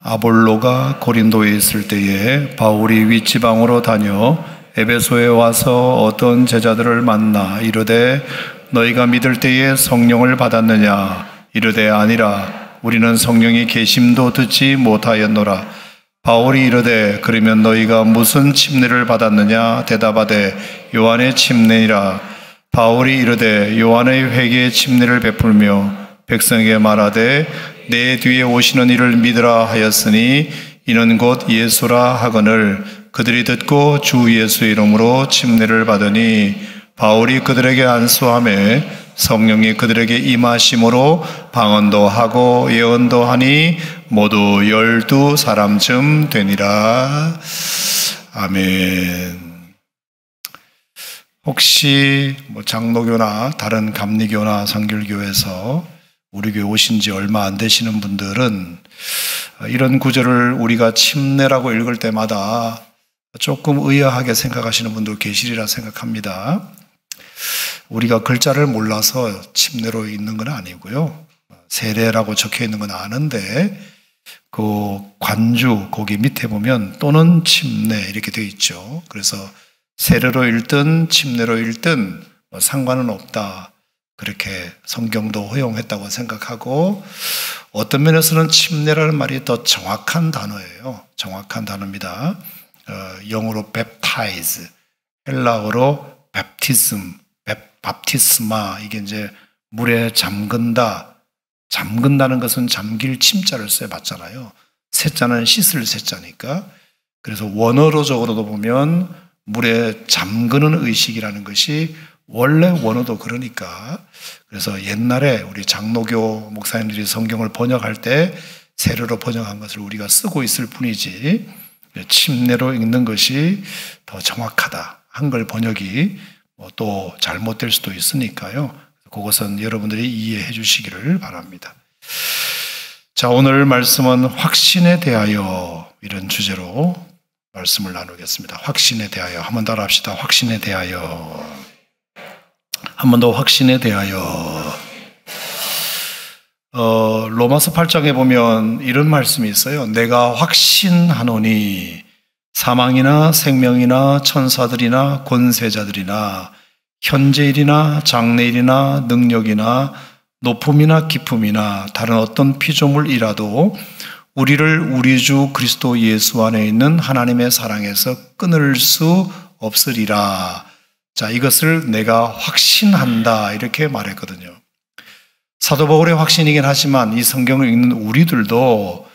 아볼로가 고린도에 있을 때에 바울이 윗지방으로 다녀 에베소에 와서 어떤 제자들을 만나 이르되 너희가 믿을 때에 성령을 받았느냐? 이르되 아니라 우리는 성령이 계심도 듣지 못하였노라. 바울이 이르되 그러면 너희가 무슨 침례를 받았느냐? 대답하되 요한의 침례니라. 바울이 이르되 요한의 회개의 침례를 베풀며 백성에게 말하되 내 뒤에 오시는 이를 믿으라 하였으니 이는 곧 예수라 하거늘 그들이 듣고 주 예수의 이름으로 침례를 받으니 바울이 그들에게 안수하매 성령이 그들에게 임하심으로 방언도 하고 예언도 하니 모두 12사람쯤 되니라. 아멘. 혹시 장로교나 다른 감리교나 성결교에서 우리 교회 오신 지 얼마 안 되시는 분들은 이런 구절을 우리가 침례라고 읽을 때마다 조금 의아하게 생각하시는 분도 계시리라 생각합니다. 우리가 글자를 몰라서 침례로 읽는 건 아니고요. 세례라고 적혀 있는 건 아는데 그 관주 거기 밑에 보면 또는 침례 이렇게 되어 있죠. 그래서 세례로 읽든 침례로 읽든 상관은 없다. 그렇게 성경도 허용했다고 생각하고 어떤 면에서는 침례라는 말이 더 정확한 단어예요. 정확한 단어입니다. 영어로 baptize, 헬라어로 baptism, baptisma 이게 이제 물에 잠근다. 잠근다는 것은 잠길 침자를 써봤잖아요. 세자는 씻을 세자니까. 그래서 원어로적으로도 보면 물에 잠그는 의식이라는 것이 원래 원어도 그러니까 그래서 옛날에 우리 장로교 목사님들이 성경을 번역할 때 세례로 번역한 것을 우리가 쓰고 있을 뿐이지 침례로 읽는 것이 더 정확하다. 한글 번역이 또 잘못될 수도 있으니까요. 그것은 여러분들이 이해해 주시기를 바랍니다. 자, 오늘 말씀은 확신에 대하여 이런 주제로 말씀을 나누겠습니다. 확신에 대하여 한번 따라 합시다. 확신에 대하여. 한 번 더 확신에 대하여. 로마서 8장에 보면 이런 말씀이 있어요. 내가 확신하노니 사망이나 생명이나 천사들이나 권세자들이나 현재일이나 장래일이나 능력이나 높음이나 깊음이나 다른 어떤 피조물이라도 우리를 우리 주 그리스도 예수 안에 있는 하나님의 사랑에서 끊을 수 없으리라. 자, 이것을 내가 확신한다 이렇게 말했거든요. 사도 바울의 확신이긴 하지만 이 성경을 읽는 우리들도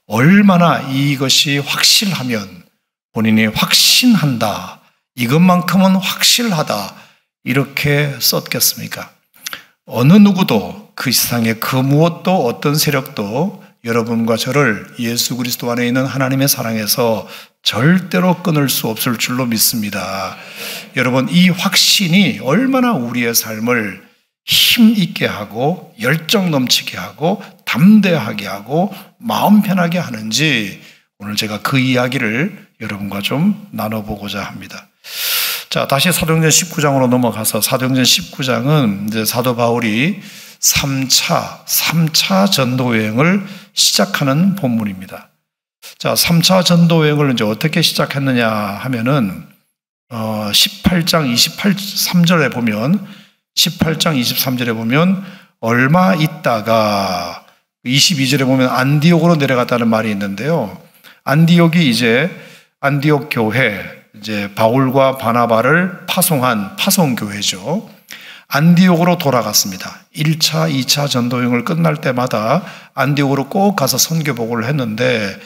얼마나 이것이 확실하면 본인이 확신한다, 이것만큼은 확실하다 이렇게 썼겠습니까? 어느 누구도 그 세상에 그 무엇도 어떤 세력도 여러분과 저를 예수 그리스도 안에 있는 하나님의 사랑에서 절대로 끊을 수 없을 줄로 믿습니다. 여러분, 이 확신이 얼마나 우리의 삶을 힘있게 하고 열정 넘치게 하고 담대하게 하고 마음 편하게 하는지 오늘 제가 그 이야기를 여러분과 좀 나눠보고자 합니다. 자, 다시 사도행전 19장으로 넘어가서 사도행전 19장은 이제 사도 바울이 3차 전도 여행을 시작하는 본문입니다. 자, 3차 전도 여행을 이제 어떻게 시작했느냐 하면은 18장 23절에 보면 18장 23절에 보면 얼마 있다가 22절에 보면 안디옥으로 내려갔다는 말이 있는데요. 안디옥이 이제 안디옥 교회 이제 바울과 바나바를 파송한 파송교회죠. 안디옥으로 돌아갔습니다. 1차, 2차 전도여행을 끝날 때마다 안디옥으로 꼭 가서 선교복을 했는데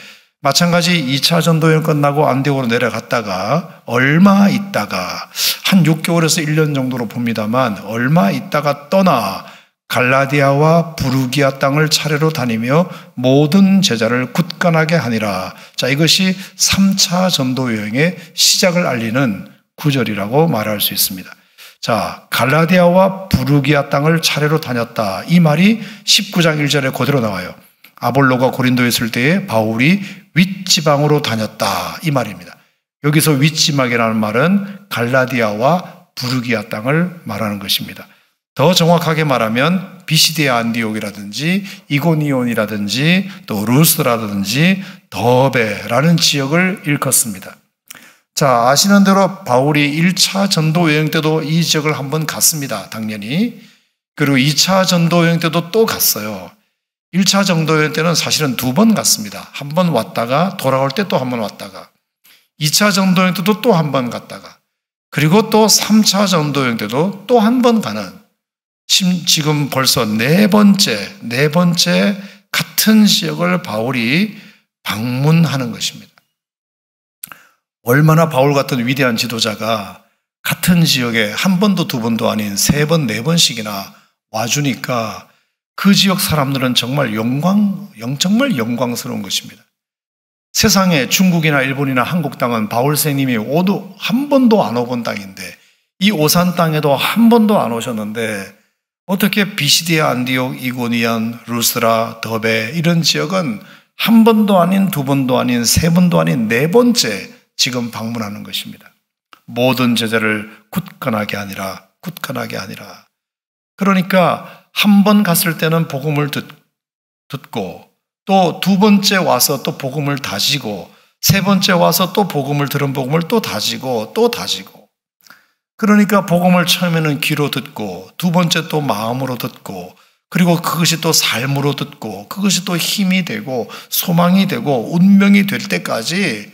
마찬가지 2차 전도여행 끝나고 안디옥으로 내려갔다가 얼마 있다가 한 6개월에서 1년 정도로 봅니다만 얼마 있다가 떠나 갈라디아와 부르기아 땅을 차례로 다니며 모든 제자를 굳건하게 하니라. 자, 이것이 3차 전도여행의 시작을 알리는 구절이라고 말할 수 있습니다. 자, 갈라디아와 부르기아 땅을 차례로 다녔다. 이 말이 19장 1절에 그대로 나와요. 아볼로가 고린도에 있을 때에 바울이 윗지방으로 다녔다. 이 말입니다. 여기서 윗지방이라는 말은 갈라디아와 부르기아 땅을 말하는 것입니다. 더 정확하게 말하면 비시디아 안디옥이라든지 이고니온이라든지 또 루스라든지 더베라는 지역을 일컫습니다. 자, 아시는 대로 바울이 1차 전도 여행 때도 이 지역을 한번 갔습니다. 당연히. 그리고 2차 전도 여행 때도 또 갔어요. 1차 전도 여행 때는 사실은 2번 갔습니다. 한 번 왔다가 돌아올 때 또 한 번 왔다가 2차 전도 여행 때도 또 한 번 갔다가 그리고 또 3차 전도 여행 때도 또 한 번 가는 지금 벌써 네 번째 같은 지역을 바울이 방문하는 것입니다. 얼마나 바울 같은 위대한 지도자가 같은 지역에 한 번도 2번도 아닌 3번, 4번씩이나 와주니까 그 지역 사람들은 정말 영광스러운 것입니다. 세상에 중국이나 일본이나 한국 땅은 바울 선생님이 오도 한 번도 안 오본 땅인데 이 오산 땅에도 한 번도 안 오셨는데 어떻게 비시디아 안디옥, 이고니온, 루스라, 더베 이런 지역은 한 번도 아닌 2번도 아닌 3번도 아닌 4번째 지금 방문하는 것입니다. 모든 제자를 굳건하게 하니라. 그러니까 한 번 갔을 때는 복음을 듣고 또 2번째 와서 또 복음을 다지고 3번째 와서 또 복음을 들은 복음을 또 다지고 그러니까 복음을 처음에는 귀로 듣고 2번째 또 마음으로 듣고 그리고 그것이 또 삶으로 듣고 그것이 또 힘이 되고 소망이 되고 운명이 될 때까지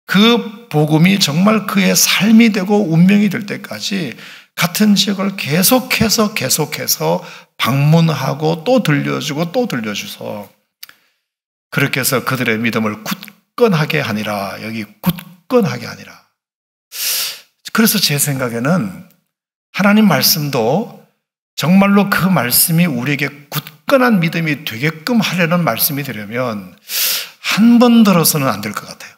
그 복음이 정말 그의 삶이 되고 운명이 될 때까지 같은 지역을 계속해서 방문하고 또 들려주고 또 들려줘서 그렇게 해서 그들의 믿음을 굳건하게 하니라. 여기 굳건하게 하니라. 그래서 제 생각에는 하나님 말씀도 정말로 그 말씀이 우리에게 굳건한 믿음이 되게끔 하려는 말씀이 되려면 한 번 들어서는 안 될 것 같아요.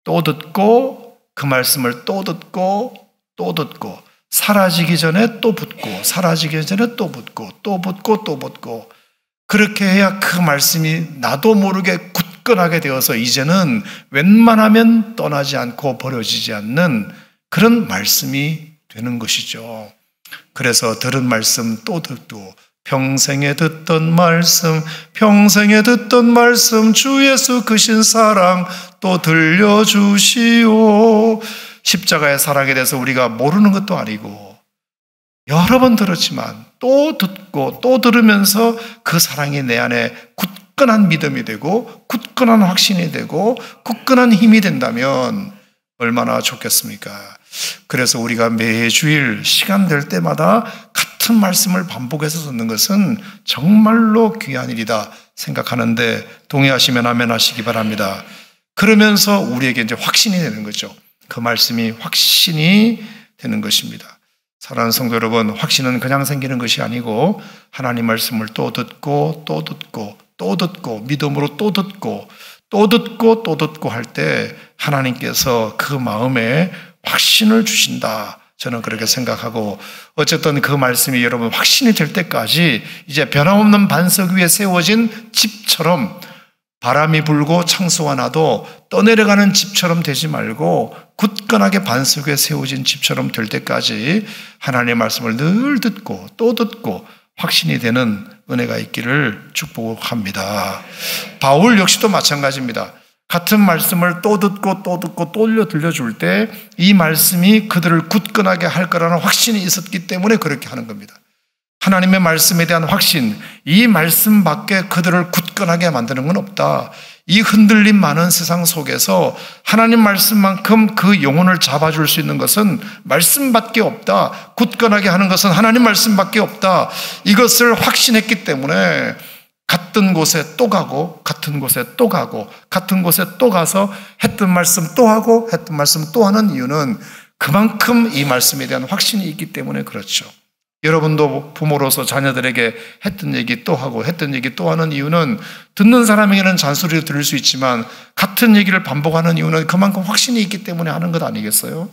또 듣고 그 말씀을 또 듣고 사라지기 전에 또 붙고 사라지기 전에 또 붙고 그렇게 해야 그 말씀이 나도 모르게 굳건하게 되어서 이제는 웬만하면 떠나지 않고 버려지지 않는 그런 말씀이 되는 것이죠. 그래서 들은 말씀 또 듣고 평생에 듣던 말씀 주 예수 크신 사랑 또 들려주시오. 십자가의 사랑에 대해서 우리가 모르는 것도 아니고 여러 번 들었지만 또 듣고 또 들으면서 그 사랑이 내 안에 굳건한 믿음이 되고 굳건한 확신이 되고 굳건한 힘이 된다면 얼마나 좋겠습니까? 그래서 우리가 매주일 시간 될 때마다 같은 말씀을 반복해서 듣는 것은 정말로 귀한 일이다 생각하는데 동의하시면 아멘 하시기 바랍니다. 그러면서 우리에게 이제 확신이 되는 거죠. 그 말씀이 확신이 되는 것입니다. 사랑하는 성도 여러분, 확신은 그냥 생기는 것이 아니고 하나님 말씀을 또 듣고 믿음으로 또 듣고 할 때 하나님께서 그 마음에 확신을 주신다. 저는 그렇게 생각하고 어쨌든 그 말씀이 여러분 확신이 될 때까지 이제 변함없는 반석 위에 세워진 집처럼 바람이 불고 창수가 나도 떠내려가는 집처럼 되지 말고 굳건하게 반석 위에 세워진 집처럼 될 때까지 하나님의 말씀을 늘 듣고 또 듣고 확신이 되는 은혜가 있기를 축복합니다. 바울 역시도 마찬가지입니다. 같은 말씀을 또 듣고 들려줄 때 이 말씀이 그들을 굳건하게 할 거라는 확신이 있었기 때문에 그렇게 하는 겁니다. 하나님의 말씀에 대한 확신, 이 말씀밖에 그들을 굳건하게 만드는 건 없다. 이 흔들림 많은 세상 속에서 하나님 말씀만큼 그 영혼을 잡아줄 수 있는 것은 말씀밖에 없다. 굳건하게 하는 것은 하나님 말씀밖에 없다. 이것을 확신했기 때문에 같은 곳에 또 가고 같은 곳에 또 가서 했던 말씀 또 하고 했던 말씀 또 하는 이유는 그만큼 이 말씀에 대한 확신이 있기 때문에 그렇죠. 여러분도 부모로서 자녀들에게 했던 얘기 또 하고 했던 얘기 또 하는 이유는 듣는 사람에게는 잔소리를 들을 수 있지만 같은 얘기를 반복하는 이유는 그만큼 확신이 있기 때문에 하는 것 아니겠어요?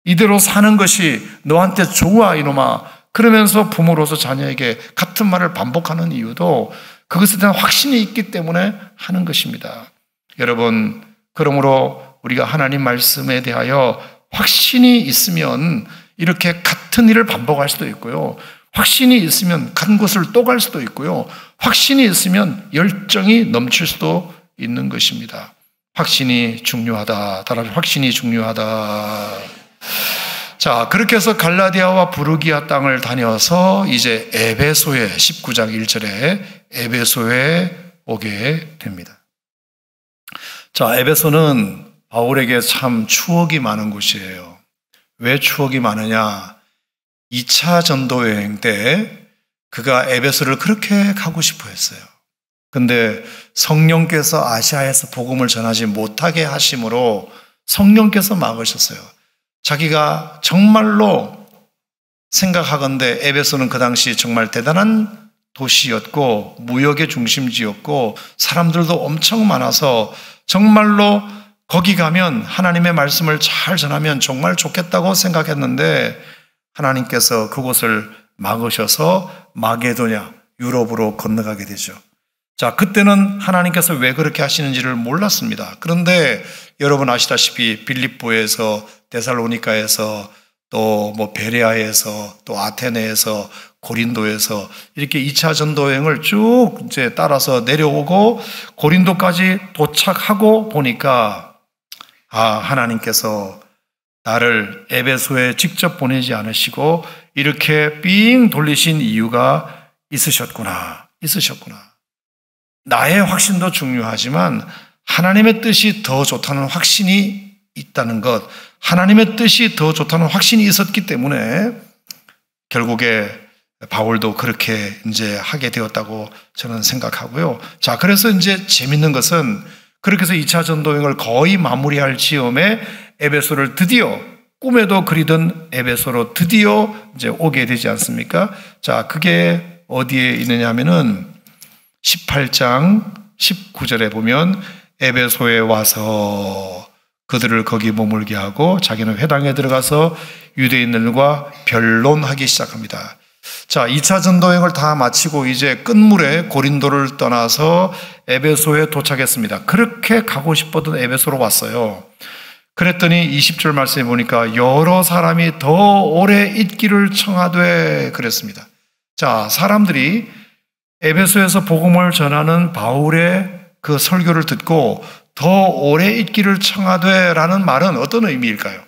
이대로 사는 것이 너한테 좋아 이놈아 그러면서 부모로서 자녀에게 같은 말을 반복하는 이유도 그것에 대한 확신이 있기 때문에 하는 것입니다. 여러분, 그러므로 우리가 하나님 말씀에 대하여 확신이 있으면 이렇게 같은 일을 반복할 수도 있고요. 확신이 있으면 간 곳을 또 갈 수도 있고요. 확신이 있으면 열정이 넘칠 수도 있는 것입니다. 확신이 중요하다. 따라서 확신이 중요하다. 자, 그렇게 해서 갈라디아와 부르기아 땅을 다녀서 이제 에베소에 19장 1절에 에베소에 오게 됩니다. 자, 에베소는 바울에게 참 추억이 많은 곳이에요. 왜 추억이 많으냐? 2차 전도 여행 때 그가 에베소를 그렇게 가고 싶어 했어요. 근데 성령께서 아시아에서 복음을 전하지 못하게 하심으로 성령께서 막으셨어요. 자기가 정말로 생각하건대 에베소는 그 당시 정말 대단한 도시였고 무역의 중심지였고 사람들도 엄청 많아서 정말로 거기 가면 하나님의 말씀을 잘 전하면 정말 좋겠다고 생각했는데 하나님께서 그곳을 막으셔서 마게도냐, 유럽으로 건너가게 되죠. 자, 그때는 하나님께서 왜 그렇게 하시는지를 몰랐습니다. 그런데 여러분 아시다시피 빌립보에서 데살로니가에서 또 베레아에서 또 아테네에서 고린도에서 이렇게 2차 전도 여행을 쭉 이제 따라서 내려오고 고린도까지 도착하고 보니까 하나님께서 나를 에베소에 직접 보내지 않으시고 이렇게 삥 돌리신 이유가 있으셨구나. 나의 확신도 중요하지만 하나님의 뜻이 더 좋다는 확신이 있다는 것, 하나님의 뜻이 더 좋다는 확신이 있었기 때문에 결국에 바울도 그렇게 이제 하게 되었다고 저는 생각하고요. 자, 그래서 이제 재밌는 것은 그렇게 해서 2차 전도여행을 거의 마무리할 즈음에 에베소를 드디어 꿈에도 그리던 에베소로 드디어 이제 오게 되지 않습니까? 자, 그게 어디에 있느냐 하면은 18장 19절에 보면 에베소에 와서 그들을 거기 머물게 하고 자기는 회당에 들어가서 유대인들과 변론하기 시작합니다. 자, 2차 전도여행을 다 마치고 이제 끝물에 고린도를 떠나서 에베소에 도착했습니다. 그렇게 가고 싶었던 에베소로 왔어요. 그랬더니 20절 말씀에 보니까 여러 사람이 더 오래 있기를 청하되 그랬습니다. 자, 사람들이 에베소에서 복음을 전하는 바울의 그 설교를 듣고 더 오래 있기를 청하되 라는 말은 어떤 의미일까요?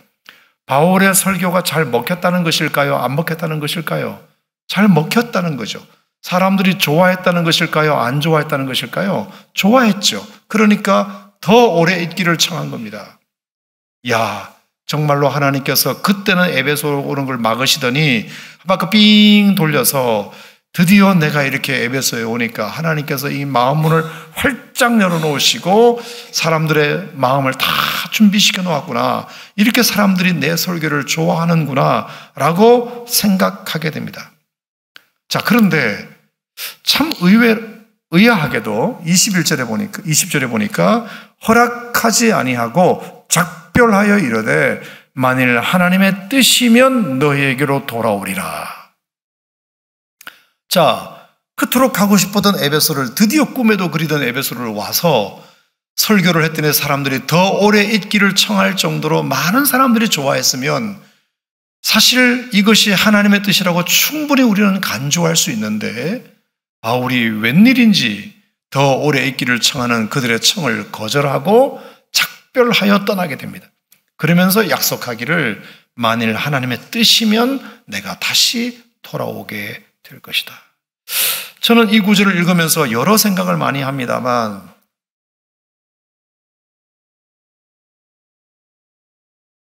바울의 설교가 잘 먹혔다는 것일까요? 안 먹혔다는 것일까요? 잘 먹혔다는 거죠. 사람들이 좋아했다는 것일까요? 안 좋아했다는 것일까요? 좋아했죠. 그러니까 더 오래 있기를 청한 겁니다. 야, 정말로 하나님께서 그때는 에베소 오는 걸 막으시더니 막 삥 돌려서 드디어 내가 이렇게 에베소에 오니까 하나님께서 이 마음 문을 활짝 열어놓으시고 사람들의 마음을 다 준비시켜 놓았구나. 이렇게 사람들이 내 설교를 좋아하는구나 라고 생각하게 됩니다. 자, 그런데 참 의아하게도 20절에 보니까 허락하지 아니하고 작별하여 이르되 만일 하나님의 뜻이면 너희에게로 돌아오리라. 자, 그토록 가고 싶었던 에베소를 드디어 꿈에도 그리던 에베소를 와서 설교를 했더니 사람들이 더 오래 있기를 청할 정도로 많은 사람들이 좋아했으면 사실 이것이 하나님의 뜻이라고 충분히 우리는 간주할 수 있는데 바울이 웬일인지 더 오래 있기를 청하는 그들의 청을 거절하고 작별하여 떠나게 됩니다. 그러면서 약속하기를 만일 하나님의 뜻이면 내가 다시 돌아오게 될 것이다. 저는 이 구절을 읽으면서 여러 생각을 많이 합니다만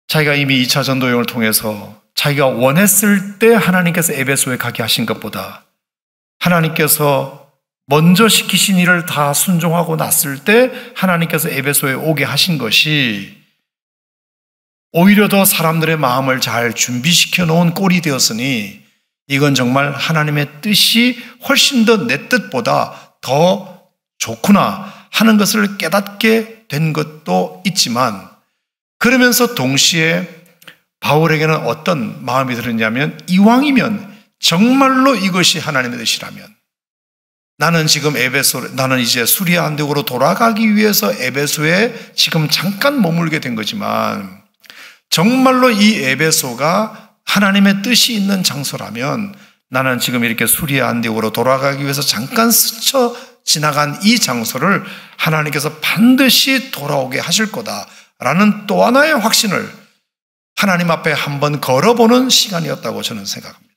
자기가 이미 2차 전도여행을 통해서 자기가 원했을 때 하나님께서 에베소에 가게 하신 것보다 하나님께서 먼저 시키신 일을 다 순종하고 났을 때 하나님께서 에베소에 오게 하신 것이 오히려 더 사람들의 마음을 잘 준비시켜 놓은 꼴이 되었으니 이건 정말 하나님의 뜻이 훨씬 더 내 뜻보다 더 좋구나 하는 것을 깨닫게 된 것도 있지만 그러면서 동시에 바울에게는 어떤 마음이 들었냐면 이왕이면 정말로 이것이 하나님의 뜻이라면 나는 이제 수리아 안디옥으로 돌아가기 위해서 에베소에 지금 잠깐 머물게 된 거지만 정말로 이 에베소가 하나님의 뜻이 있는 장소라면 나는 지금 이렇게 수리의 안디옥으로 돌아가기 위해서 잠깐 스쳐 지나간 이 장소를 하나님께서 반드시 돌아오게 하실 거다라는 또 하나의 확신을 하나님 앞에 한번 걸어보는 시간이었다고 저는 생각합니다.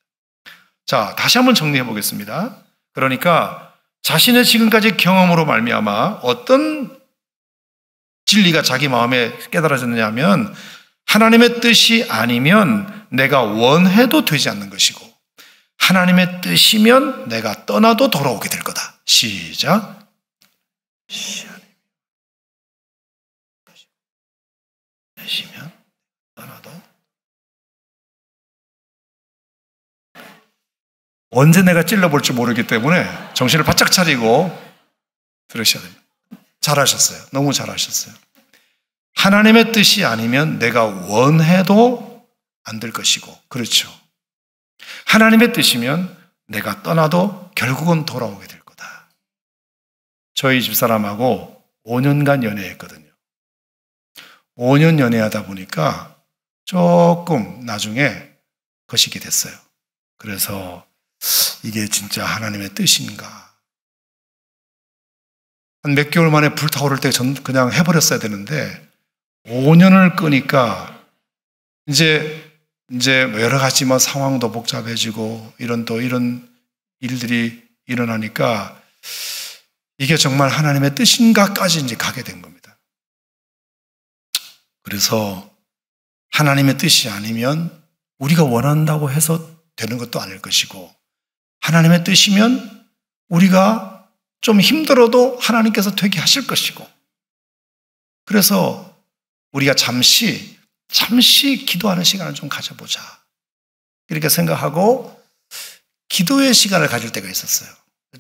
자, 다시 한번 정리해 보겠습니다. 그러니까 자신의 지금까지 경험으로 말미암아 어떤 진리가 자기 마음에 깨달아졌느냐 하면 하나님의 뜻이 아니면 내가 원해도 되지 않는 것이고 하나님의 뜻이면 내가 떠나도 돌아오게 될 거다. 시작. 뜻이면 떠나도 언제 내가 찔러볼지 모르기 때문에 정신을 바짝 차리고 들으셔야 됩니다. 잘하셨어요. 너무 잘하셨어요. 하나님의 뜻이 아니면 내가 원해도 안 될 것이고, 그렇죠. 하나님의 뜻이면 내가 떠나도 결국은 돌아오게 될 거다. 저희 집사람하고 5년간 연애했거든요. 5년 연애하다 보니까 조금 나중에 거시게 됐어요. 그래서 이게 진짜 하나님의 뜻인가? 한 몇 개월 만에 불타오를 때 전 그냥 해버렸어야 되는데 5년을 끄니까 이제 여러 가지 상황도 복잡해지고 이런 일들이 일어나니까 이게 정말 하나님의 뜻인가까지 이제 가게 된 겁니다. 그래서 하나님의 뜻이 아니면 우리가 원한다고 해서 되는 것도 아닐 것이고 하나님의 뜻이면 우리가 좀 힘들어도 하나님께서 되게 하실 것이고 그래서 우리가 잠시 기도하는 시간을 좀 가져보자 이렇게 생각하고 기도의 시간을 가질 때가 있었어요.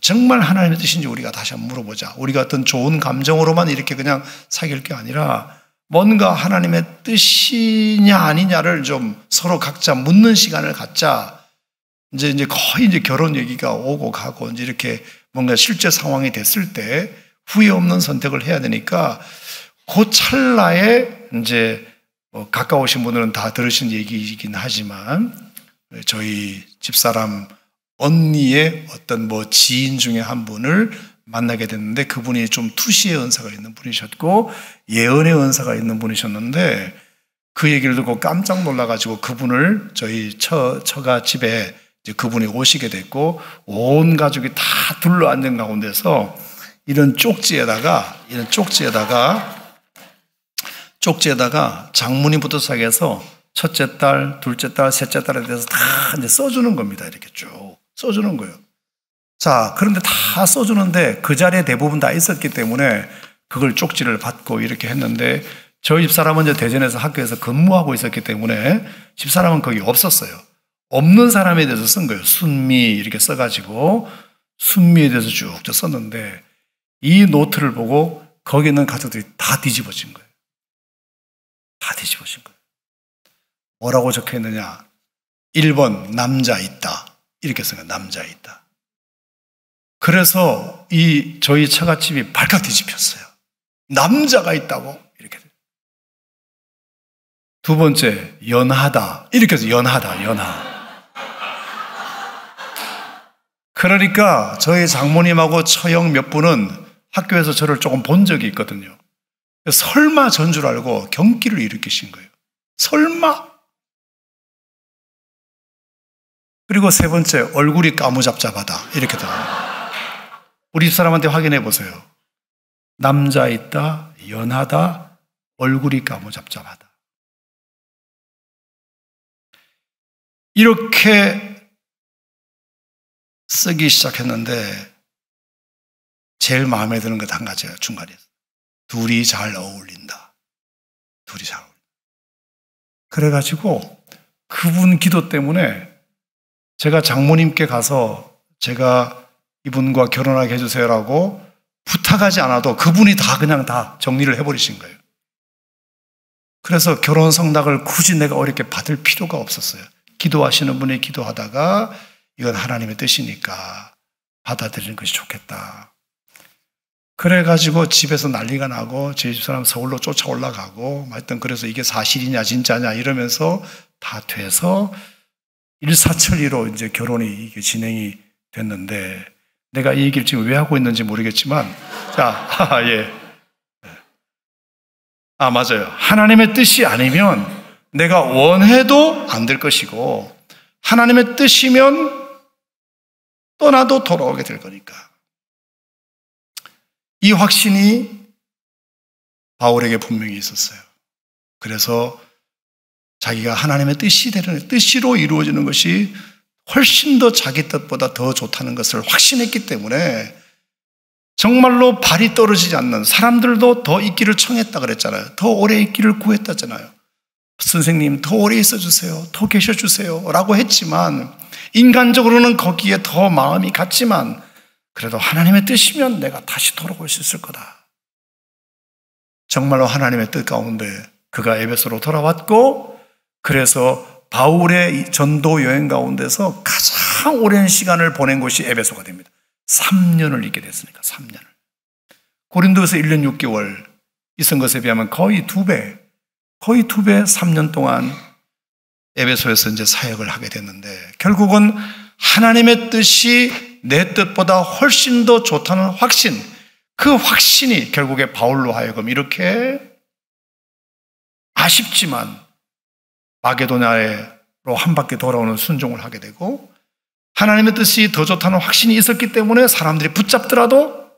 정말 하나님의 뜻인지 우리가 다시 한번 물어보자. 우리가 어떤 좋은 감정으로만 이렇게 그냥 사귈 게 아니라 뭔가 하나님의 뜻이냐 아니냐를 좀 서로 각자 묻는 시간을 갖자. 이제 거의 결혼 얘기가 오고 가고 이제 이렇게 뭔가 실제 상황이 됐을 때 후회 없는 선택을 해야 되니까 그 찰나에 이제 가까우신 분들은 다 들으신 얘기이긴 하지만 저희 집사람 언니의 어떤 지인 중에 한 분을 만나게 됐는데 그분이 좀 투시의 은사가 있는 분이셨고 예언의 은사가 있는 분이셨는데 그 얘기를 듣고 깜짝 놀라가지고 그분을 저희 처가 집에 이제 그분이 오시게 됐고 온 가족이 다 둘러앉은 가운데서 이런 쪽지에다가 장모님부터 시작해서 첫째 딸, 둘째 딸, 셋째 딸에 대해서 다 이제 써주는 겁니다. 이렇게 쭉 써주는 거예요. 자, 그런데 다 써주는데 그 자리에 대부분 다 있었기 때문에 그걸 쪽지를 받고 이렇게 했는데 저희 집사람은 이제 대전에서 학교에서 근무하고 있었기 때문에 집사람은 거기 없었어요. 없는 사람에 대해서 쓴 거예요. 순미 이렇게 써가지고 순미에 대해서 쭉 썼는데 이 노트를 보고 거기 있는 가족들이 다 뒤집어진 거예요. 다 뒤집어진 거예요. 뭐라고 적혀 있느냐? 1번 남자 있다. 이렇게 써요. 남자 있다. 그래서 저희 처갓집이 발칵 뒤집혔어요. 남자가 있다고? 이렇게. 두 번째, 연하다. 이렇게 해서 연하. 그러니까 저희 장모님하고 처형 몇 분은 학교에서 저를 조금 본 적이 있거든요. 설마 전 줄 알고 경기를 일으키신 거예요. 설마? 그리고 세 번째, 얼굴이 까무잡잡하다. 이렇게 나와요. 우리 집사람한테 확인해 보세요. 남자 있다, 연하다, 얼굴이 까무잡잡하다. 이렇게 쓰기 시작했는데 제일 마음에 드는 것 한 가지가 중간에 둘이 잘 어울린다. 둘이 잘 어울린다. 그래가지고 그분 기도 때문에 제가 장모님께 가서 제가 이분과 결혼하게 해주세요라고 부탁하지 않아도 그분이 그냥 다 정리를 해버리신 거예요. 그래서 결혼 성낙을 굳이 내가 어렵게 받을 필요가 없었어요. 기도하시는 분이 기도하다가 이건 하나님의 뜻이니까 받아들이는 것이 좋겠다. 그래가지고 집에서 난리가 나고 제 집사람 서울로 쫓아 올라가고 하여튼 그래서 이게 사실이냐 진짜냐 이러면서 다 돼서 일사천리로 이제 결혼이 이게 진행이 됐는데, 내가 이 얘기를 지금 왜 하고 있는지 모르겠지만, 자, 예. 맞아요. 하나님의 뜻이 아니면 내가 원해도 안 될 것이고, 하나님의 뜻이면 떠나도 돌아오게 될 거니까. 이 확신이 바울에게 분명히 있었어요. 그래서 자기가 하나님의 뜻으로 이루어지는 것이 훨씬 더 자기 뜻보다 더 좋다는 것을 확신했기 때문에 정말로 발이 떨어지지 않는, 사람들도 더 있기를 청했다 그랬잖아요. 더 오래 있기를 구했다잖아요. 선생님 더 오래 있어주세요, 더 계셔주세요 라고 했지만, 인간적으로는 거기에 더 마음이 갔지만 그래도 하나님의 뜻이면 내가 다시 돌아올 수 있을 거다. 정말로 하나님의 뜻 가운데 그가 에베소로 돌아왔고, 그래서 바울의 전도 여행 가운데서 가장 오랜 시간을 보낸 곳이 에베소가 됩니다. 3년을 있게 됐으니까 3년을. 고린도에서 1년 6개월 있은 것에 비하면 거의 2배 3년 동안 에베소에서 이제 사역을 하게 됐는데, 결국은 하나님의 뜻이 내 뜻보다 훨씬 더 좋다는 확신, 그 확신이 결국에 바울로 하여금 이렇게 아쉽지만 마게도냐로 한 바퀴 돌아오는 순종을 하게 되고, 하나님의 뜻이 더 좋다는 확신이 있었기 때문에 사람들이 붙잡더라도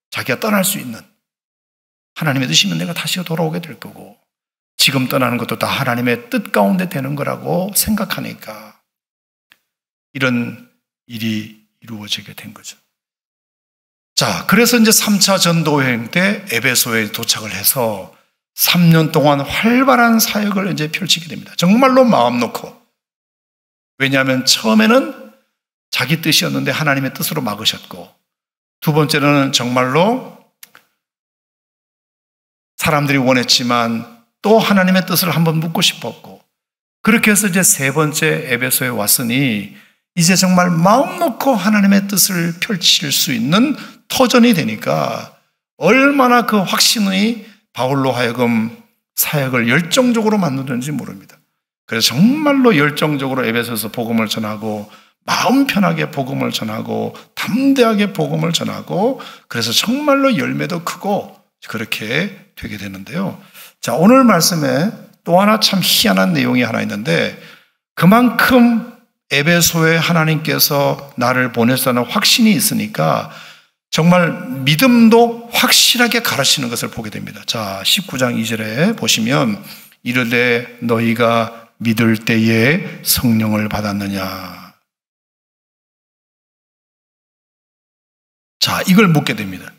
자기가 떠날 수 있는, 하나님의 뜻이면 내가 다시 돌아오게 될 거고, 지금 떠나는 것도 다 하나님의 뜻 가운데 되는 거라고 생각하니까 이런 일이 이루어지게 된 거죠. 자, 그래서 이제 3차 전도여행 때 에베소에 도착을 해서 3년 동안 활발한 사역을 이제 펼치게 됩니다. 정말로 마음 놓고. 왜냐하면 처음에는 자기 뜻이었는데 하나님의 뜻으로 막으셨고, 두 번째는 정말로 사람들이 원했지만 또 하나님의 뜻을 한번 묻고 싶었고, 그렇게 해서 이제 세 번째 에베소에 왔으니 이제 정말 마음 놓고 하나님의 뜻을 펼칠 수 있는 터전이 되니까 얼마나 그 확신이 바울로 하여금 사역을 열정적으로 만드는지 모릅니다. 그래서 정말로 열정적으로 에베소에서 복음을 전하고, 마음 편하게 복음을 전하고, 담대하게 복음을 전하고, 그래서 정말로 열매도 크고 그렇게 되게 되는데요. 자, 오늘 말씀에 또 하나 참 희한한 내용이 하나 있는데, 그만큼 에베소에 하나님께서 나를 보냈다는 확신이 있으니까 정말 믿음도 확실하게 가르치는 것을 보게 됩니다. 자, 19장 2절에 보시면 이르되 너희가 믿을 때에 성령을 받았느냐. 자, 이걸 묻게 됩니다.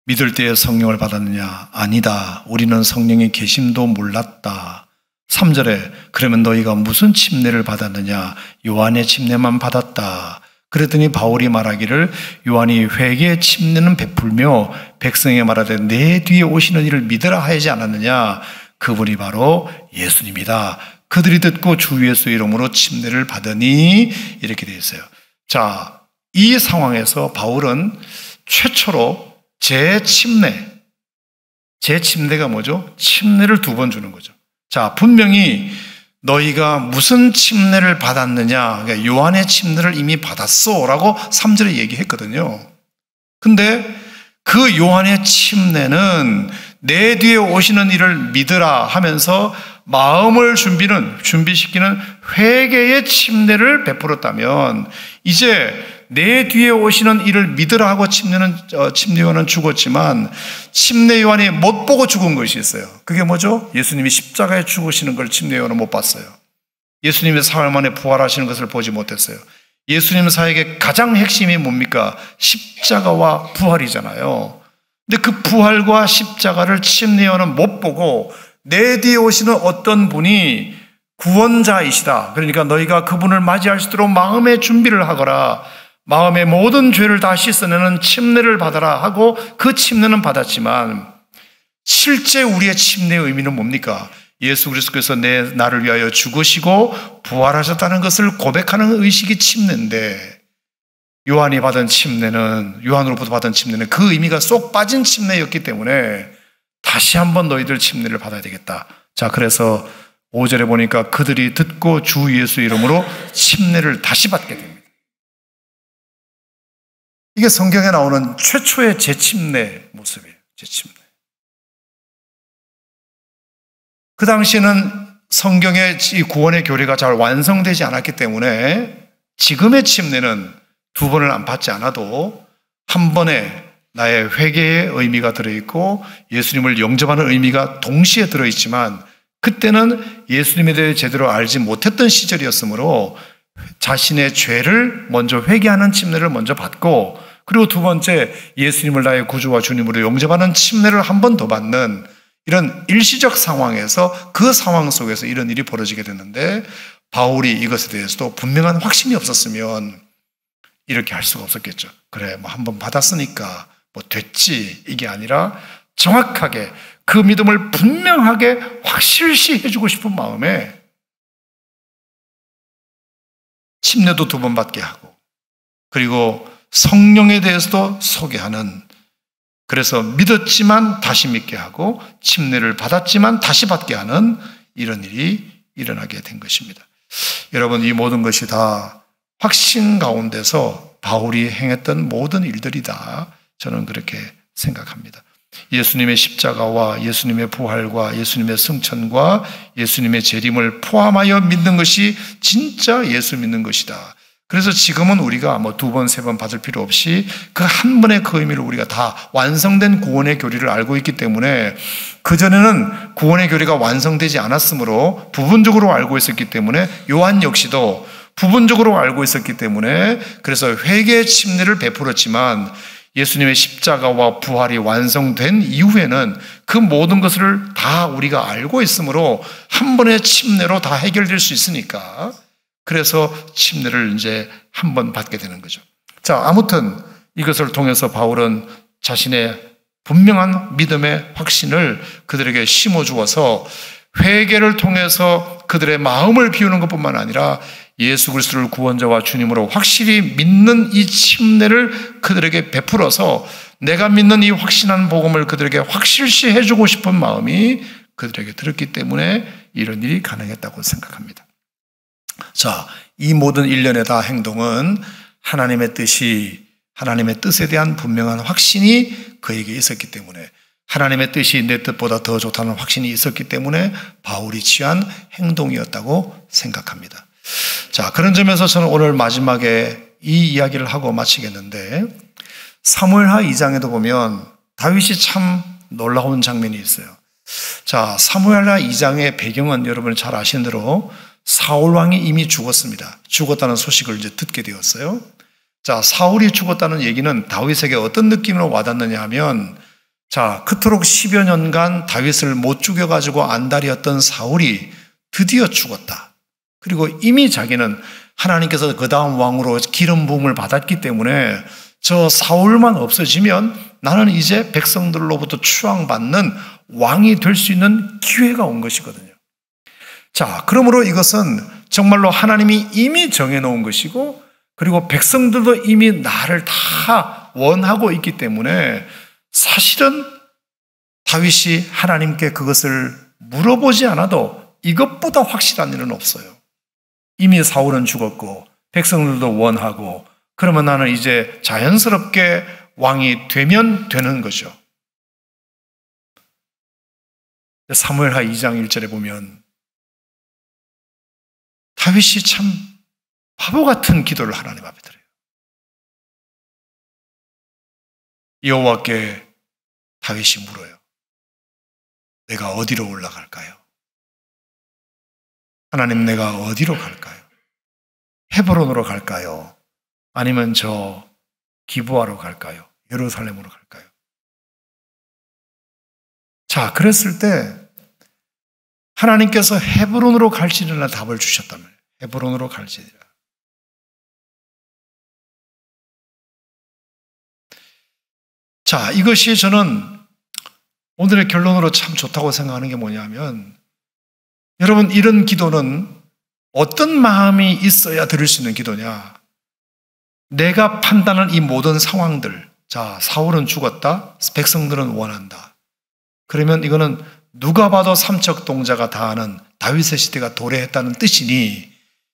믿을 때에 성령을 받았느냐? 아니다. 우리는 성령의 계심도 몰랐다. 3절에 그러면 너희가 무슨 침례를 받았느냐? 요한의 침례만 받았다. 그랬더니 바울이 말하기를 요한이 회개의 침례는 베풀며 백성에게 말하되 내 뒤에 오시는 이를 믿으라 하지 않았느냐? 그분이 바로 예수님이다. 그들이 듣고 주 예수 이름으로 침례를 받으니, 이렇게 되어 있어요. 자, 이 상황에서 바울은 최초로 재침례가 뭐죠? 침례를 2번 주는 거죠. 자, 분명히 너희가 무슨 침례를 받았느냐, 그러니까 요한의 침례를 이미 받았어 라고 3절에 얘기했거든요. 근데 그 요한의 침례는 내 뒤에 오시는 이를 믿으라 하면서 마음을 준비시키는 회개의 침례를 베풀었다면, 이제 내 뒤에 오시는 이를 믿으라 하고 침례 요한은 죽었지만 침례 요한이 못 보고 죽은 것이 있어요. 그게 뭐죠? 예수님이 십자가에 죽으시는 걸 침례 요한은 못 봤어요. 예수님이 사흘 만에 부활하시는 것을 보지 못했어요. 예수님 사역의 가장 핵심이 뭡니까? 십자가와 부활이잖아요. 근데 그 부활과 십자가를 침례 요한은 못 보고 내 뒤에 오시는 어떤 분이 구원자이시다, 그러니까 너희가 그분을 맞이할 수 있도록 마음의 준비를 하거라, 마음의 모든 죄를 다 씻어내는 침례를 받아라 하고 그 침례는 받았지만, 실제 우리의 침례의 의미는 뭡니까? 예수 그리스도께서 나를 위하여 죽으시고 부활하셨다는 것을 고백하는 의식이 침례인데, 요한으로부터 받은 침례는 그 의미가 쏙 빠진 침례였기 때문에 다시 한번 너희들 침례를 받아야 되겠다. 자, 그래서 5절에 보니까 그들이 듣고 주 예수 이름으로 침례를 다시 받게 됩니다. 이게 성경에 나오는 최초의 재침례 모습이에요. 재침례. 그 당시에는 성경의 이 구원의 교리가 잘 완성되지 않았기 때문에 지금의 침례는 2번을 안 받지 않아도 한 번에 나의 회개의 의미가 들어있고 예수님을 영접하는 의미가 동시에 들어있지만 그때는 예수님에 대해 제대로 알지 못했던 시절이었으므로 자신의 죄를 먼저 회개하는 침례를 먼저 받고 그리고 2번째 예수님을 나의 구주와 주님으로 영접하는 침례를 한 번 더 받는 이런 일시적 상황에서 그 상황 속에서 이런 일이 벌어지게 됐는데 바울이 이것에 대해서도 분명한 확신이 없었으면 이렇게 할 수가 없었겠죠. 그래, 뭐 한 번 받았으니까 뭐 됐지 이게 아니라 정확하게 그 믿음을 분명하게 확실시 해주고 싶은 마음에 침례도 2번 받게 하고 그리고 성령에 대해서도 소개하는 그래서 믿었지만 다시 믿게 하고 침례를 받았지만 다시 받게 하는 이런 일이 일어나게 된 것입니다. 여러분 이 모든 것이 다 확신 가운데서 바울이 행했던 모든 일들이다. 저는 그렇게 생각합니다. 예수님의 십자가와 예수님의 부활과 예수님의 승천과 예수님의 재림을 포함하여 믿는 것이 진짜 예수 믿는 것이다. 그래서 지금은 우리가 뭐 2번, 3번 받을 필요 없이 그 한 번의 그 의미를 우리가 다 완성된 구원의 교리를 알고 있기 때문에 그전에는 구원의 교리가 완성되지 않았으므로 부분적으로 알고 있었기 때문에 요한 역시도 부분적으로 알고 있었기 때문에 그래서 회개의 침례를 베풀었지만 예수님의 십자가와 부활이 완성된 이후에는 그 모든 것을 다 우리가 알고 있으므로 한 번의 침례로 다 해결될 수 있으니까 그래서 침례를 이제 한 번 받게 되는 거죠. 자, 아무튼 이것을 통해서 바울은 자신의 분명한 믿음의 확신을 그들에게 심어주어서 회개를 통해서 그들의 마음을 비우는 것뿐만 아니라 예수 그리스도를 구원자와 주님으로 확실히 믿는 이 침례를 그들에게 베풀어서 내가 믿는 이 확신한 복음을 그들에게 확실시 해주고 싶은 마음이 그들에게 들었기 때문에 이런 일이 가능했다고 생각합니다. 자, 이 모든 일련의 다 행동은 하나님의 뜻에 대한 분명한 확신이 그에게 있었기 때문에 하나님의 뜻이 내 뜻보다 더 좋다는 확신이 있었기 때문에 바울이 취한 행동이었다고 생각합니다. 자, 그런 점에서 저는 오늘 마지막에 이 이야기를 하고 마치겠는데 사무엘하 2장에도 보면 다윗이 참 놀라운 장면이 있어요. 자, 사무엘하 2장의 배경은 여러분 잘 아시는 대로 사울 왕이 이미 죽었습니다. 죽었다는 소식을 이제 듣게 되었어요. 자, 사울이 죽었다는 얘기는 다윗에게 어떤 느낌으로 와닿느냐 하면 자, 그토록 10여 년간 다윗을 못 죽여가지고 안달이었던 사울이 드디어 죽었다. 그리고 이미 자기는 하나님께서 그 다음 왕으로 기름 부음을 받았기 때문에 저 사울만 없어지면 나는 이제 백성들로부터 추앙받는 왕이 될 수 있는 기회가 온 것이거든요. 자, 그러므로 이것은 정말로 하나님이 이미 정해놓은 것이고 그리고 백성들도 이미 나를 다 원하고 있기 때문에 사실은 다윗이 하나님께 그것을 물어보지 않아도 이것보다 확실한 일은 없어요. 이미 사울은 죽었고 백성들도 원하고 그러면 나는 이제 자연스럽게 왕이 되면 되는 거죠. 사무엘하 2장 1절에 보면 다윗이 참 바보 같은 기도를 하나님 앞에 드려요. 여호와께 다윗이 물어요. 내가 어디로 올라갈까요? 하나님, 내가 어디로 갈까요? 헤브론으로 갈까요? 아니면 저 기브아로 갈까요? 예루살렘으로 갈까요? 자, 그랬을 때 하나님께서 헤브론으로 갈지니라 답을 주셨다면 헤브론으로 갈지니라. 자, 이것이 저는 오늘의 결론으로 참 좋다고 생각하는 게 뭐냐면 여러분, 이런 기도는 어떤 마음이 있어야 드릴 수 있는 기도냐? 내가 판단한 이 모든 상황들, 자, 사울은 죽었다, 백성들은 원한다. 그러면 이거는 누가 봐도 삼척동자가 다 아는 다윗의 시대가 도래했다는 뜻이니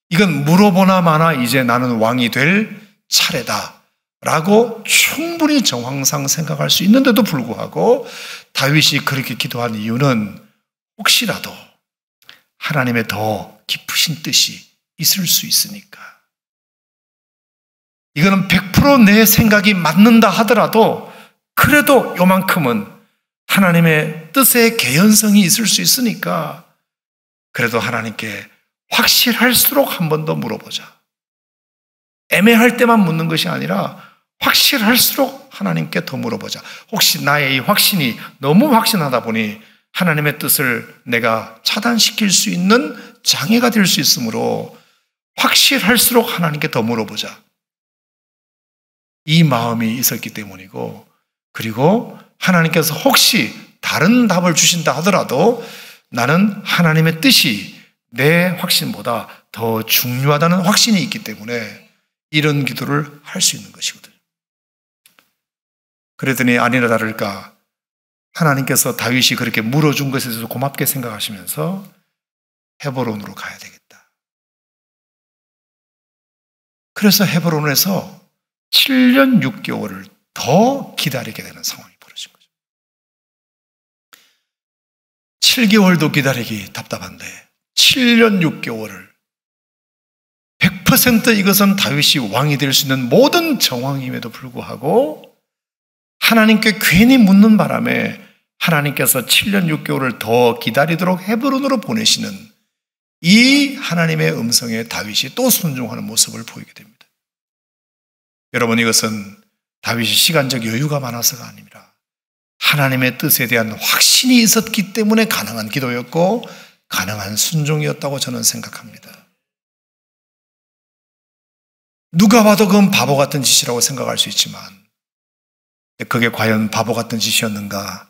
이건 물어보나 마나 이제 나는 왕이 될 차례다 라고 충분히 정황상 생각할 수 있는데도 불구하고 다윗이 그렇게 기도한 이유는 혹시라도 하나님의 더 깊으신 뜻이 있을 수 있으니까. 이거는 100% 내 생각이 맞는다 하더라도 그래도 요만큼은 하나님의 뜻의 개연성이 있을 수 있으니까 그래도 하나님께 확실할수록 한 번 더 물어보자. 애매할 때만 묻는 것이 아니라 확실할수록 하나님께 더 물어보자. 혹시 나의 이 확신이 너무 확신하다 보니 하나님의 뜻을 내가 차단시킬 수 있는 장애가 될 수 있으므로 확실할수록 하나님께 더 물어보자. 이 마음이 있었기 때문이고, 그리고 하나님께서 혹시 다른 답을 주신다 하더라도 나는 하나님의 뜻이 내 확신보다 더 중요하다는 확신이 있기 때문에 이런 기도를 할 수 있는 것이거든요. 그랬더니 아니나 다를까 하나님께서 다윗이 그렇게 물어준 것에 대해서 고맙게 생각하시면서 헤브론으로 가야 되겠다. 그래서 헤브론에서 7년 6개월을 더 기다리게 되는 상황이 벌어진 거죠. 7개월도 기다리기 답답한데 7년 6개월을 100% 이것은 다윗이 왕이 될 수 있는 모든 정황임에도 불구하고 하나님께 괜히 묻는 바람에 하나님께서 7년 6개월을 더 기다리도록 헤브론으로 보내시는 이 하나님의 음성에 다윗이 또 순종하는 모습을 보이게 됩니다. 여러분, 이것은 다윗이 시간적 여유가 많아서가 아닙니다. 하나님의 뜻에 대한 확신이 있었기 때문에 가능한 기도였고 가능한 순종이었다고 저는 생각합니다. 누가 봐도 그건 바보 같은 짓이라고 생각할 수 있지만 그게 과연 바보 같은 짓이었는가?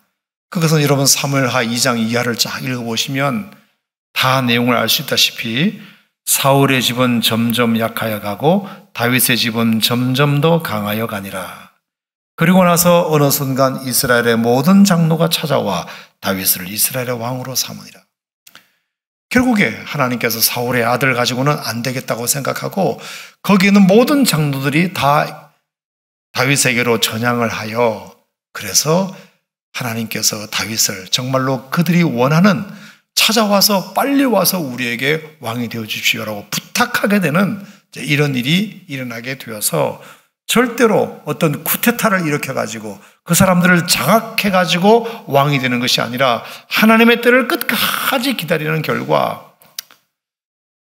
그것은 여러분 사무엘하 2장 이하를 쫙 읽어보시면 다 내용을 알 수 있다시피 사울의 집은 점점 약하여 가고 다윗의 집은 점점 더 강하여 가니라. 그리고 나서 어느 순간 이스라엘의 모든 장로가 찾아와 다윗을 이스라엘의 왕으로 삼으니라. 결국에 하나님께서 사울의 아들 가지고는 안 되겠다고 생각하고 거기에 있는 모든 장로들이 다 다윗에게로 전향을 하여 그래서 하나님께서 다윗을 정말로 그들이 원하는 찾아와서 빨리 와서 우리에게 왕이 되어 주십시오라고 부탁하게 되는 이런 일이 일어나게 되어서 절대로 어떤 쿠데타를 일으켜가지고 그 사람들을 장악해가지고 왕이 되는 것이 아니라 하나님의 때를 끝까지 기다리는 결과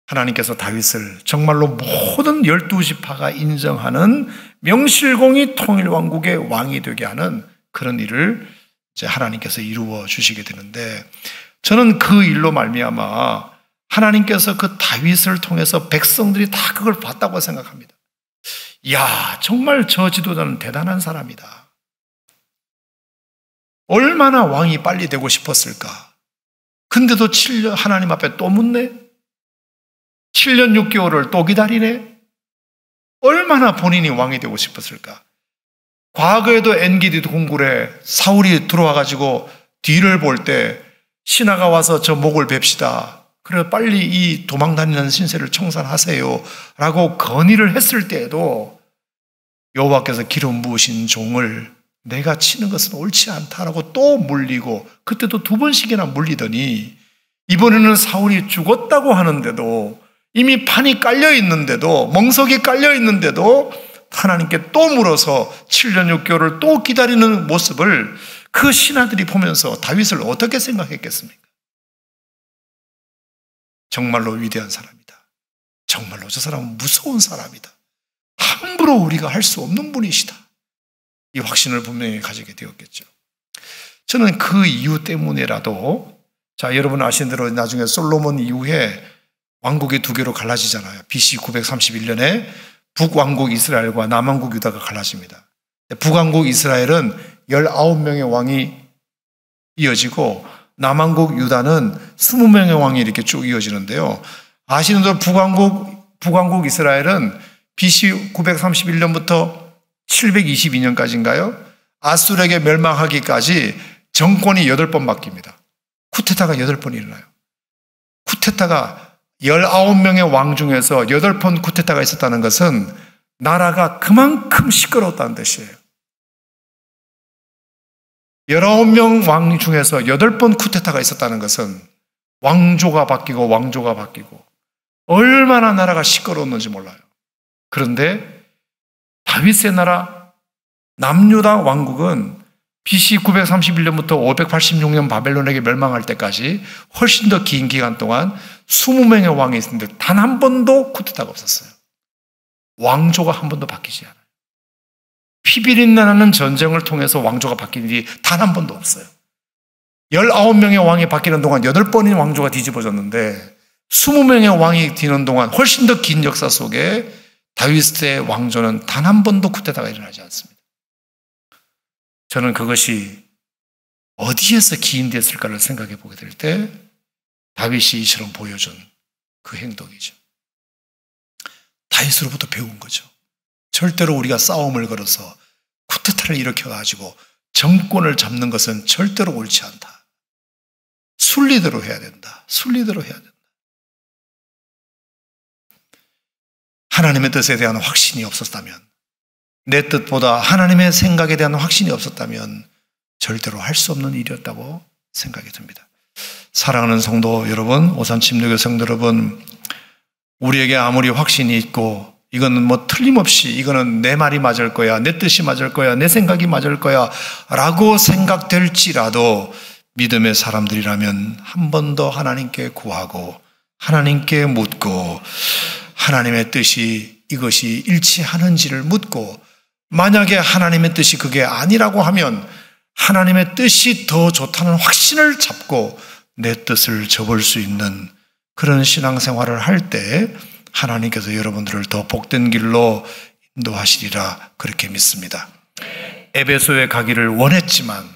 하나님께서 다윗을 정말로 모든 12지파가 인정하는 명실공히 통일왕국의 왕이 되게 하는 그런 일을 이제 하나님께서 이루어 주시게 되는데 저는 그 일로 말미암아 하나님께서 그 다윗을 통해서 백성들이 다 그걸 봤다고 생각합니다. 이야, 정말 저 지도자는 대단한 사람이다. 얼마나 왕이 빨리 되고 싶었을까? 근데도 7년 하나님 앞에 또 묻네? 7년 6개월을 또 기다리네? 얼마나 본인이 왕이 되고 싶었을까? 과거에도 엔기디 동굴에 사울이 들어와가지고 뒤를 볼 때 신하가 와서 저 목을 뵙시다. 그래 빨리 이 도망다니는 신세를 청산하세요 라고 건의를 했을 때에도 여호와께서 기름 부으신 종을 내가 치는 것은 옳지 않다라고 또 물리고 그때도 2번씩이나 물리더니 이번에는 사울이 죽었다고 하는데도 이미 판이 깔려 있는데도 멍석이 깔려 있는데도 하나님께 또 물어서 7년 6개월을 또 기다리는 모습을 그 신하들이 보면서 다윗을 어떻게 생각했겠습니까? 정말로 위대한 사람이다. 정말로 저 사람은 무서운 사람이다. 함부로 우리가 할 수 없는 분이시다. 이 확신을 분명히 가지게 되었겠죠. 저는 그 이유 때문에라도 자 여러분 아시는 대로 나중에 솔로몬 이후에 왕국이 2개로 갈라지잖아요. BC 931년에 북왕국 이스라엘과 남왕국 유다가 갈라집니다. 북왕국 이스라엘은 19명의 왕이 이어지고 남왕국 유다는 20명의 왕이 이렇게 쭉 이어지는데요. 아시는 대로 북왕국 이스라엘은 BC 931년부터 722년까지인가요? 아수르에게 멸망하기까지 정권이 8번 바뀝니다. 쿠데타가 8번 일어나요. 쿠데타가 19명의 왕 중에서 8번 쿠데타가 있었다는 것은 나라가 그만큼 시끄러웠다는 뜻이에요. 19명 왕 중에서 8번 쿠데타가 있었다는 것은 왕조가 바뀌고 얼마나 나라가 시끄러웠는지 몰라요. 그런데 다윗의 나라 남유다 왕국은 BC 931년부터 586년 바벨론에게 멸망할 때까지 훨씬 더 긴 기간 동안 20명의 왕이 있었는데 단 한 번도 쿠데타가 없었어요. 왕조가 한 번도 바뀌지 않아요. 피비린내나는 전쟁을 통해서 왕조가 바뀐 일이 단 한 번도 없어요. 19명의 왕이 바뀌는 동안 8번의 왕조가 뒤집어졌는데 20명의 왕이 뒤는 동안 훨씬 더 긴 역사 속에 다윗의 왕조는 단 한 번도 쿠데타가 일어나지 않습니다. 저는 그것이 어디에서 기인됐을까를 생각해 보게 될 때 다윗이 이처럼 보여준 그 행동이죠. 다윗으로부터 배운 거죠. 절대로 우리가 싸움을 걸어서 쿠데타를 일으켜가지고 정권을 잡는 것은 절대로 옳지 않다. 순리대로 해야 된다. 순리대로 해야 된다. 하나님의 뜻에 대한 확신이 없었다면, 내 뜻보다 하나님의 생각에 대한 확신이 없었다면 절대로 할 수 없는 일이었다고 생각이 듭니다. 사랑하는 성도 여러분, 오산침례교 성도 여러분, 우리에게 아무리 확신이 있고 이거는 뭐 틀림없이 이거는 내 말이 맞을 거야, 내 뜻이 맞을 거야, 내 생각이 맞을 거야 라고 생각될지라도 믿음의 사람들이라면 한 번 더 하나님께 구하고 하나님께 묻고 하나님의 뜻이 이것이 일치하는지를 묻고, 만약에 하나님의 뜻이 그게 아니라고 하면 하나님의 뜻이 더 좋다는 확신을 잡고 내 뜻을 접을 수 있는 그런 신앙생활을 할 때 하나님께서 여러분들을 더 복된 길로 인도하시리라 그렇게 믿습니다. 에베소에 가기를 원했지만,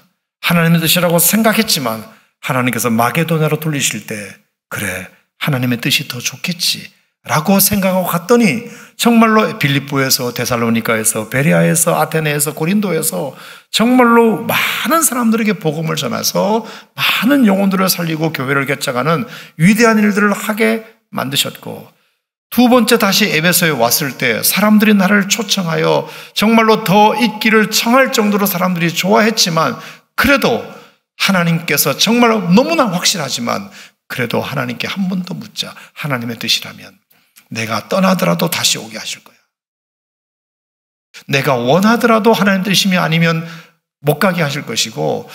하나님의 뜻이라고 생각했지만 하나님께서 마게도냐로 돌리실 때 그래, 하나님의 뜻이 더 좋겠지 라고 생각하고 갔더니 정말로 빌립보에서, 데살로니가에서, 베레아에서, 아테네에서, 고린도에서 정말로 많은 사람들에게 복음을 전해서 많은 영혼들을 살리고 교회를 개척하는 위대한 일들을 하게 만드셨고, 두 번째 다시 에베소에 왔을 때 사람들이 나를 초청하여 정말로 더 있기를 청할 정도로 사람들이 좋아했지만, 그래도 하나님께서 정말 너무나 확실하지만 그래도 하나님께 한 번 더 묻자. 하나님의 뜻이라면 내가 떠나더라도 다시 오게 하실 거야. 내가 원하더라도 하나님의 뜻이면 아니면 못 가게 하실 것이고,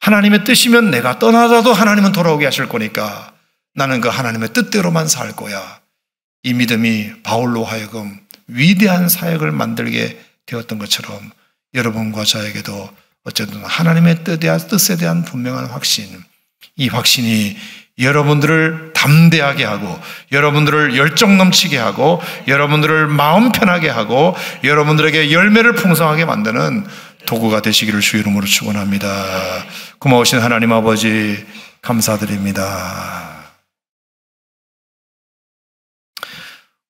하나님의 뜻이면 내가 떠나더라도 하나님은 돌아오게 하실 거니까 나는 그 하나님의 뜻대로만 살 거야. 이 믿음이 바울로 하여금 위대한 사역을 만들게 되었던 것처럼 여러분과 저에게도 어쨌든 하나님의 뜻에 대한 분명한 확신, 이 확신이 여러분들을 담대하게 하고, 여러분들을 열정 넘치게 하고, 여러분들을 마음 편하게 하고, 여러분들에게 열매를 풍성하게 만드는 도구가 되시기를 주 이름으로 축원합니다. 고마우신 하나님 아버지 감사드립니다.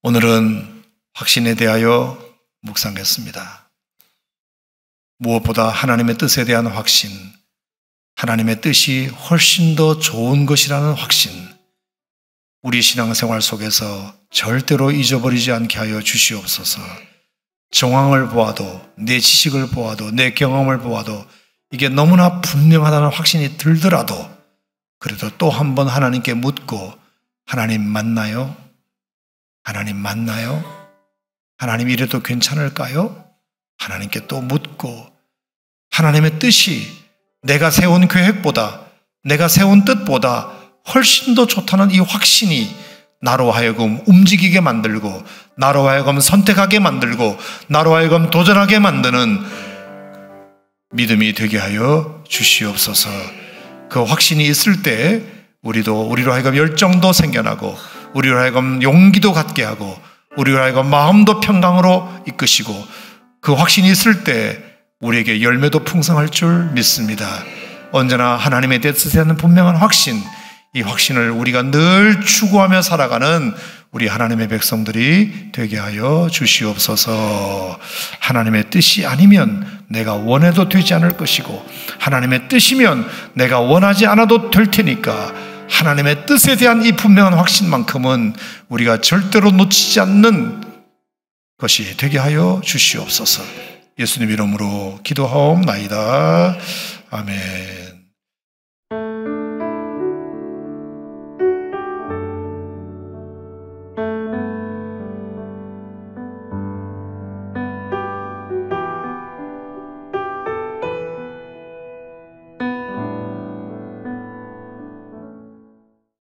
오늘은 확신에 대하여 묵상했습니다. 무엇보다 하나님의 뜻에 대한 확신, 하나님의 뜻이 훨씬 더 좋은 것이라는 확신, 우리 신앙생활 속에서 절대로 잊어버리지 않게 하여 주시옵소서. 정황을 보아도, 내 지식을 보아도, 내 경험을 보아도 이게 너무나 분명하다는 확신이 들더라도 그래도 또 한 번 하나님께 묻고, 하나님 맞나요? 하나님 맞나요? 하나님 이래도 괜찮을까요? 하나님께 또 묻고, 하나님의 뜻이 내가 세운 계획보다, 내가 세운 뜻보다 훨씬 더 좋다는 이 확신이 나로 하여금 움직이게 만들고, 나로 하여금 선택하게 만들고, 나로 하여금 도전하게 만드는 믿음이 되게 하여 주시옵소서. 그 확신이 있을 때 우리로 하여금 열정도 생겨나고, 우리로 하여금 용기도 갖게 하고, 우리로 하여금 마음도 평강으로 이끄시고, 그 확신이 있을 때 우리에게 열매도 풍성할 줄 믿습니다. 언제나 하나님의 뜻에 대한 분명한 확신, 이 확신을 우리가 늘 추구하며 살아가는 우리 하나님의 백성들이 되게 하여 주시옵소서. 하나님의 뜻이 아니면 내가 원해도 되지 않을 것이고, 하나님의 뜻이면 내가 원하지 않아도 될 테니까 하나님의 뜻에 대한 이 분명한 확신만큼은 우리가 절대로 놓치지 않는 것이 되게 하여 주시옵소서. 예수님 이름으로 기도하옵나이다. 아멘.